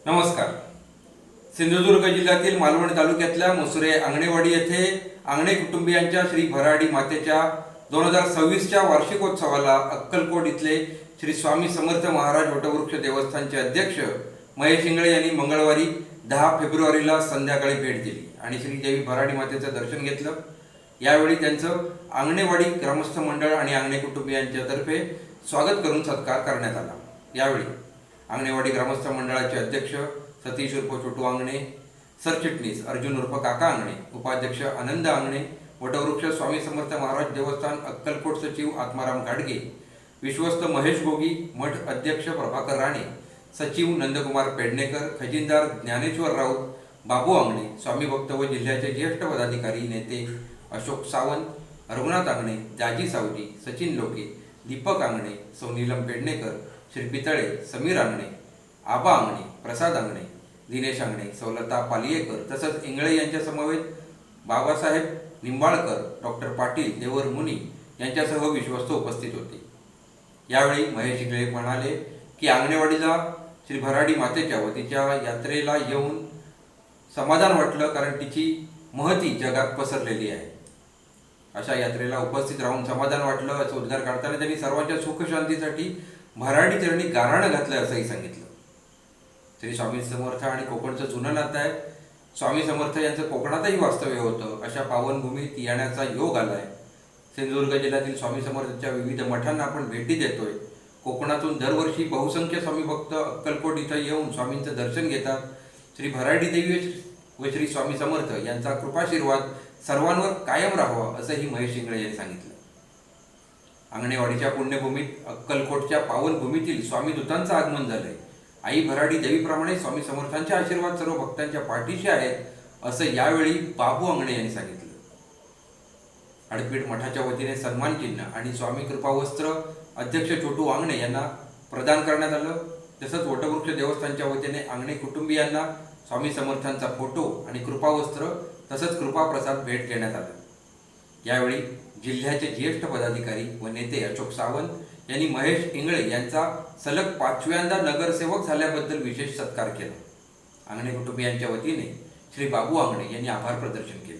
नमस्कार। सिंधुदुर्ग जिल्ह्यातील मालवण तालुक्यातल्या मुसरे आंगणेवाडी येथे आंगणे कुटुंबियांच्या श्री भराडी मातेच्या 2026च्या वार्षिकोत्सवाला अक्कलकोट इथले श्री स्वामी समर्थ महाराज वटवृक्ष देवस्थानचे अध्यक्ष महेश इंगळे यांनी मंगळवारी 10 फेब्रुवारीला संध्याकाळी भेट दिली आणि श्री देवी भराडी मातेचं दर्शन घेतलं। यावेळी त्यांचं आंगणेवाडी ग्रामस्थ मंडळ आणि आंगणे कुटुंबियांच्या तर्फे स्वागत करून सत्कार करण्यात आला। यावेळी आंगणेवाडी ग्रामस्थ मंडळाचे अध्यक्ष सतीश उर्फ छोटू आंगणे, सरचिटणीस अर्जुन उर्फ काका आंगणे, उपाध्यक्ष आनंद आंगणे, वटवृक्ष स्वामी समर्थ महाराज देवस्थान अक्कलकोट सचिव आत्माराम गाडगे, विश्वस्त महेश गोगी, मठ अध्यक्ष प्रभाकर राणे, सचिव नंदकुमार पेडणेकर, खजिनदार ज्ञानेश्वर राऊत, बाबू आंगणे, स्वामी भक्त व जिल्ह्याचे ज्येष्ठ पदाधिकारी नेते अशोक सावंत, रघुनाथ आंगणे, दाजी सावजी, सचिन लोके, दीपक आंगणे, नीलम पेडणेकर, श्री पितळे, समीर आंगणे, आबा आंगणे, प्रसाद आंगणे, दिनेश आंगणे, सौलता पालियेकर तसंच इंगळे यांच्या समवेत बाबासाहेब निंबाळकर, डॉक्टर पाटील, देवर मुनी यांच्यासह विश्वस्त उपस्थित होते। यावेळी महेश इंगळे म्हणाले की आंगणेवाडीला श्री भराडी मातेच्या व तिच्या यात्रेला येऊन समाधान वाटलं, कारण तिची महती जगात पसरलेली आहे। अशा यात्रेला उपस्थित राहून समाधान वाटलं असं उद्गार काढताना त्यांनी सर्वांच्या सुख शांतीसाठी भराडी चरणी गाऱ्हाणं घातलं असंही सांगितलं। श्री स्वामी समर्थ आणि कोकणचं जुनं नातं आहे। स्वामी समर्थ यांचं कोकणातही वास्तव्य होतं। अशा पावनभूमीत येण्याचा योग आलाय। सिंधुदुर्ग जिल्ह्यातील स्वामी समर्थांच्या विविध मठांना आपण भेटी देतोय। कोकणातून दरवर्षी बहुसंख्य स्वामी भक्त अक्कलकोट इथं येऊन स्वामींचं दर्शन घेतात। श्री भराडी देवी व श्री स्वामी समर्थ यांचा कृपाशीर्वाद सर्वांवर कायम राहावा असंही महेश इंगळे यांनी सांगितलं। आंगणेवाडीच्या पुण्यभूमीत अक्कलकोटच्या पावनभूमीतील स्वामी दूतांचं आगमन झालंय। आई भराडी देवीप्रमाणे स्वामी समर्थांचे आशीर्वाद सर्व भक्तांच्या पाठीशी आहेत असं यावेळी बाबू आंगणे यांनी सांगितलं। हडपीठ मठाच्या वतीने सन्मान चिन्ह आणि स्वामी कृपावस्त्र अध्यक्ष छोटू आंगणे यांना प्रदान करण्यात आलं। तसंच वटवृक्ष देवस्थानच्या वतीने आंगणे कुटुंबियांना स्वामी समर्थांचा फोटो आणि कृपावस्त्र तसंच कृपाप्रसाद भेट देण्यात आला। यावेळी जिल्ह्याचे ज्येष्ठ पदाधिकारी व नेते अशोक सावंत यांनी महेश इंगळे यांचा सलग 5व्यांदा नगरसेवक झाल्याबद्दल विशेष सत्कार केला। आंगणे कुटुंबियांच्या वतीने श्री बाबू आंगणे यांनी आभार प्रदर्शन केले।